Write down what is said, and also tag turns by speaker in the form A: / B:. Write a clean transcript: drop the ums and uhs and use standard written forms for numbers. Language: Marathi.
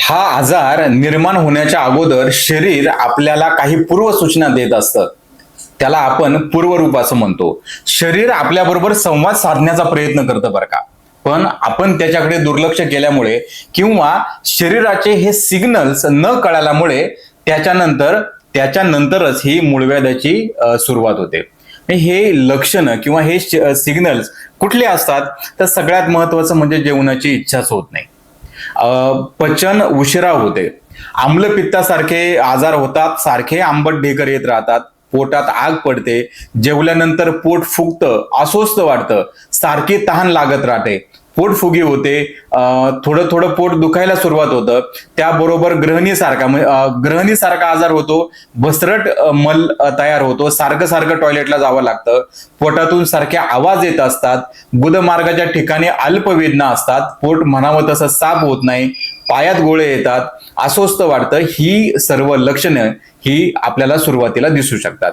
A: हा आजार निर्माण होण्याच्या अगोदर शरीर आपल्याला काही पूर्वसूचना देत असतं. त्याला आपण पूर्वरूप असं म्हणतो. शरीर आपल्याबरोबर संवाद साधण्याचा प्रयत्न करतं बरं का. पण आपण त्याच्याकडे दुर्लक्ष केल्यामुळे किंवा शरीराचे हे सिग्नल्स न कळाल्यामुळे त्याच्यानंतरच ही मूळव्याधाची सुरुवात होते. हे लक्षणं किंवा हे सिग्नल्स कुठले असतात? तर सगळ्यात महत्वाचं म्हणजे जेवणाची इच्छाच होत नाही. पचन उशिरा होते. आम्लपित्तासारखे आजार होतात. सारखे आंबट ढेकर येत राहतात. पोटात आग पडते. जेवल्यानंतर पोट फुगतं, अस्वस्थ वाटतं, सारखी तहान लागत राहते, पोटफुगी होते, थोडं थोडं पोट दुखायला सुरुवात होतं. त्याबरोबर ग्रहणीसारखा आजार होतो. बसरट मल तयार होतो. सारखं सारखं टॉयलेटला जावं लागतं. पोटातून सारखे आवाज येत असतात. गुदमार्गाच्या ठिकाणी अल्पवेदना असतात. पोट म्हणावं तसं साफ होत नाही. पायात गोळे येतात. अस्वस्थ वाटतं. ही सर्व लक्षणं ही आपल्याला सुरुवातीला दिसू शकतात.